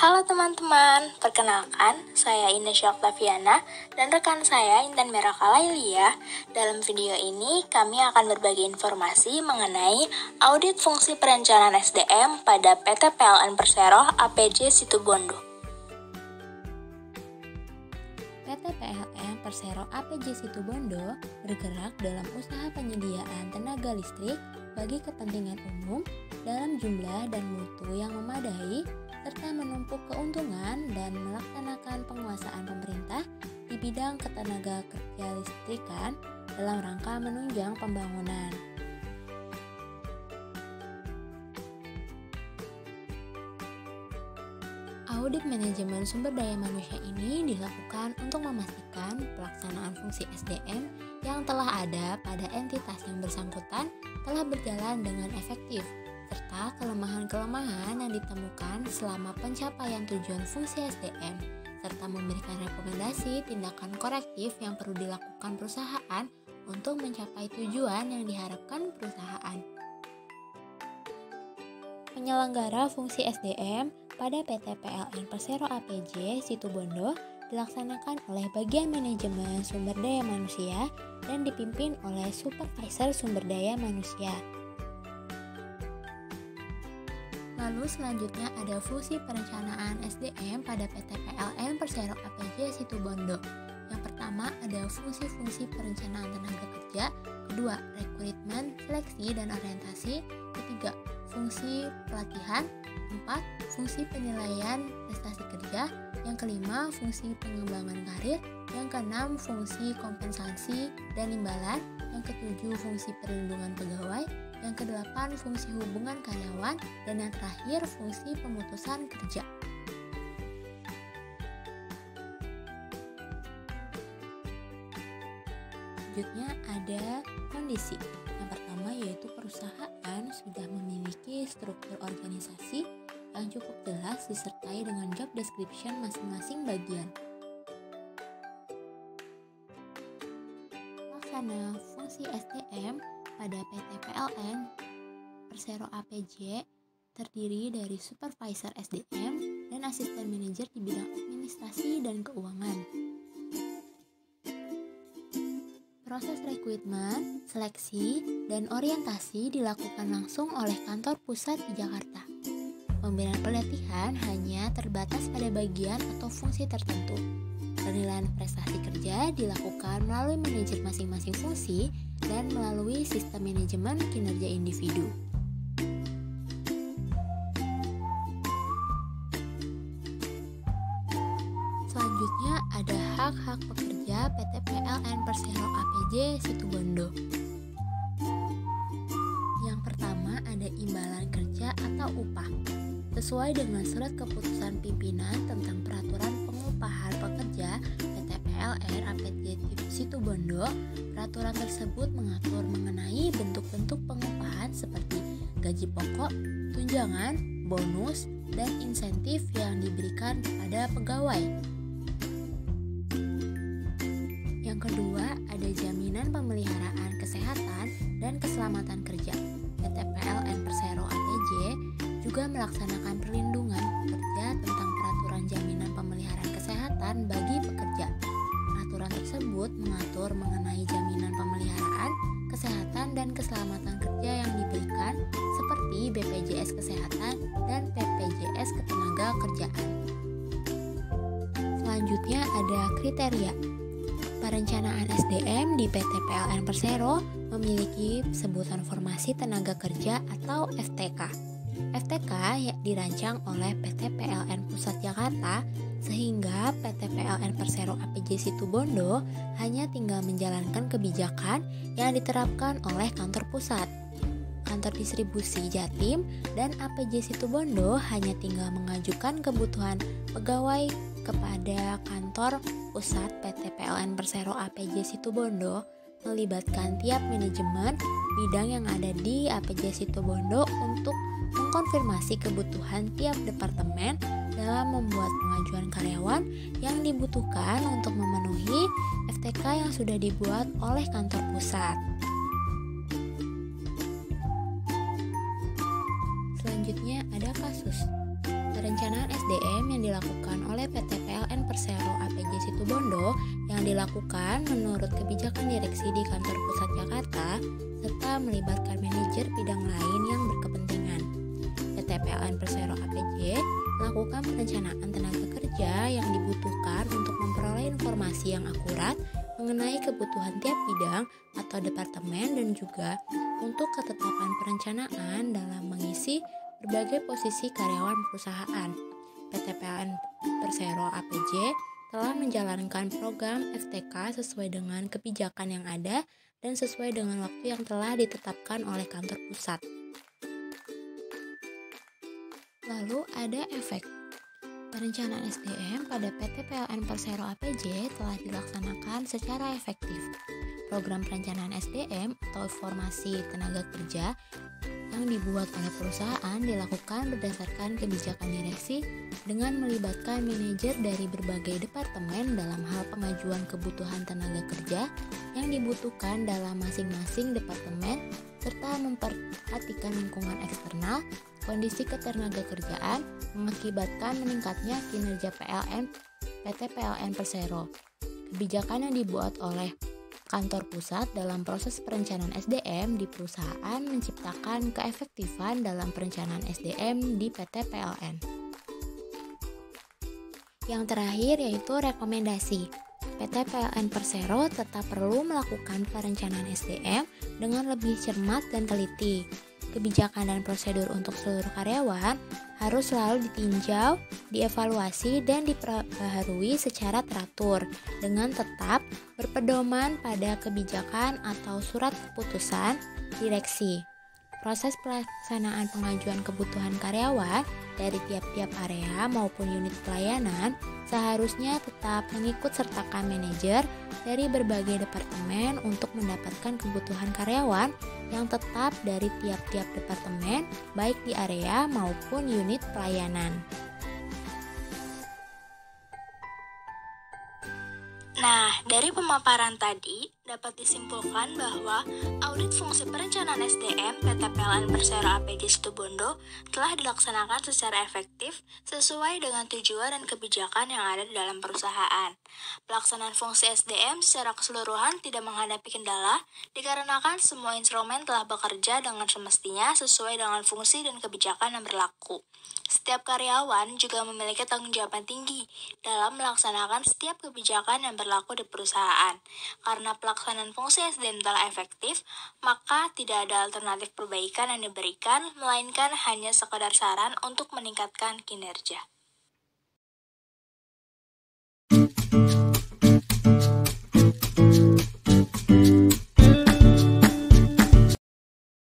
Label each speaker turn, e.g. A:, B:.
A: Halo teman-teman, perkenalkan saya Indah Octaviana dan rekan saya Intan Merakalailia. Dalam video ini kami akan berbagi informasi mengenai audit fungsi perencanaan SDM pada PT PLN Persero APJ Situbondo.
B: PT PLN Persero APJ Situbondo bergerak dalam usaha penyediaan tenaga listrik bagi kepentingan umum dalam jumlah dan mutu yang memadai, serta menumpuk keuntungan dan melaksanakan penguasaan pemerintah di bidang ketenaga kerja listrikan dalam rangka menunjang pembangunan. Audit manajemen sumber daya manusia ini dilakukan untuk memastikan pelaksanaan fungsi SDM yang telah ada pada entitas yang bersangkutan telah berjalan dengan efektif, serta kelemahan-kelemahan yang ditemukan selama pencapaian tujuan fungsi SDM, serta memberikan rekomendasi tindakan korektif yang perlu dilakukan perusahaan untuk mencapai tujuan yang diharapkan perusahaan. Penyelenggara fungsi SDM pada PT PLN Persero APJ Situbondo dilaksanakan oleh bagian manajemen sumber daya manusia dan dipimpin oleh supervisor sumber daya manusia. Lalu selanjutnya ada fungsi perencanaan SDM pada PT PLN Persero APJ Situbondo. Yang pertama ada fungsi-fungsi perencanaan tenaga kerja, kedua rekrutmen, seleksi dan orientasi, ketiga fungsi pelatihan, empat fungsi penilaian prestasi kerja, yang kelima fungsi pengembangan karir, yang keenam fungsi kompensasi dan imbalan, yang ketujuh fungsi perlindungan pegawai, yang kedelapan fungsi hubungan karyawan, dan yang terakhir fungsi pemutusan kerja. Selanjutnya ada kondisi. Yang pertama yaitu perusahaan sudah memiliki struktur organisasi yang cukup jelas disertai dengan job description masing-masing bagian. Pelaksana fungsi SDM pada PT PLN Persero APJ terdiri dari supervisor SDM dan asisten manajer di bidang administrasi dan keuangan. Proses rekrutmen, seleksi, dan orientasi dilakukan langsung oleh kantor pusat di Jakarta. Pemberian pelatihan hanya terbatas pada bagian atau fungsi tertentu. Penilaian prestasi kerja dilakukan melalui manajer masing-masing fungsi dan melalui sistem manajemen kinerja individu. Selanjutnya ada hak-hak pekerja PT PLN Persero APJ Situbondo. Yang pertama ada imbalan kerja atau upah. Sesuai dengan surat keputusan pimpinan tentang peraturan pengupahan pekerja PT PLN APJ Situbondo, peraturan tersebut mengatur mengenai bentuk-bentuk pengupahan seperti gaji pokok, tunjangan, bonus, dan insentif yang diberikan kepada pegawai. Yang kedua, ada jaminan pemeliharaan kesehatan dan keselamatan kerja. PT PLN Persero APJ juga melaksanakan perlindungan pekerja tentang peraturan jaminan pemeliharaan kesehatan bagi pekerja. Peraturan tersebut mengatur mengenai jaminan pemeliharaan kesehatan dan keselamatan kerja yang diberikan seperti BPJS Kesehatan dan BPJS Ketenagakerjaan. Selanjutnya ada kriteria. Perencanaan SDM di PT PLN Persero memiliki sebutan formasi tenaga kerja atau FTK. FTK dirancang oleh PT PLN Pusat Jakarta sehingga PT PLN Persero APJ Situbondo hanya tinggal menjalankan kebijakan yang diterapkan oleh kantor pusat. Kantor distribusi Jatim dan APJ Situbondo hanya tinggal mengajukan kebutuhan pegawai kepada kantor pusat PT PLN Persero APJ Situbondo, melibatkan tiap manajemen bidang yang ada di APJ Situbondo untuk mengkonfirmasi kebutuhan tiap departemen dalam membuat pengajuan karyawan yang dibutuhkan untuk memenuhi FTK yang sudah dibuat oleh kantor pusat. Selanjutnya ada kasus. Perencanaan SDM yang dilakukan menurut kebijakan direksi di kantor pusat Jakarta serta melibatkan manajer bidang lain yang berkepentingan. PT PLN Persero APJ melakukan perencanaan tenaga kerja yang dibutuhkan untuk memperoleh informasi yang akurat mengenai kebutuhan tiap bidang atau departemen dan juga untuk ketetapan perencanaan dalam mengisi berbagai posisi karyawan perusahaan. PT PLN Persero APJ telah menjalankan program FTK sesuai dengan kebijakan yang ada dan sesuai dengan waktu yang telah ditetapkan oleh kantor pusat. Lalu ada efek. Perencanaan SDM pada PT PLN Persero APJ telah dilaksanakan secara efektif. Program perencanaan SDM atau informasi tenaga kerja yang dibuat oleh perusahaan dilakukan berdasarkan kebijakan direksi dengan melibatkan manajer dari berbagai departemen dalam hal pengajuan kebutuhan tenaga kerja yang dibutuhkan dalam masing-masing departemen serta memperhatikan lingkungan eksternal, kondisi ketenaga kerjaan mengakibatkan meningkatnya kinerja PT PLN Persero. Kebijakan yang dibuat oleh kantor pusat dalam proses perencanaan SDM di perusahaan menciptakan keefektifan dalam perencanaan SDM di PT PLN. Yang terakhir yaitu rekomendasi. PT PLN Persero tetap perlu melakukan perencanaan SDM dengan lebih cermat dan teliti. Kebijakan dan prosedur untuk seluruh karyawan harus selalu ditinjau, dievaluasi, dan diperbaharui secara teratur dengan tetap berpedoman pada kebijakan atau surat keputusan direksi. Proses pelaksanaan pengajuan kebutuhan karyawan dari tiap-tiap area maupun unit pelayanan seharusnya tetap mengikut sertakan manajer dari berbagai departemen untuk mendapatkan kebutuhan karyawan yang tetap dari tiap-tiap departemen baik di area maupun unit pelayanan.
A: Nah, dari pemaparan tadi dapat disimpulkan bahwa audit fungsi perencanaan SDM PT PLN Persero APJ Situbondo telah dilaksanakan secara efektif sesuai dengan tujuan dan kebijakan yang ada di dalam perusahaan. Pelaksanaan fungsi SDM secara keseluruhan tidak menghadapi kendala dikarenakan semua instrumen telah bekerja dengan semestinya sesuai dengan fungsi dan kebijakan yang berlaku. Setiap karyawan juga memiliki tanggung jawab yang tinggi dalam melaksanakan setiap kebijakan yang berlaku di perusahaan. Karena pelaksanaan fungsi SDM telah efektif, maka tidak ada alternatif perbaikan yang diberikan, melainkan hanya sekadar saran untuk meningkatkan kinerja.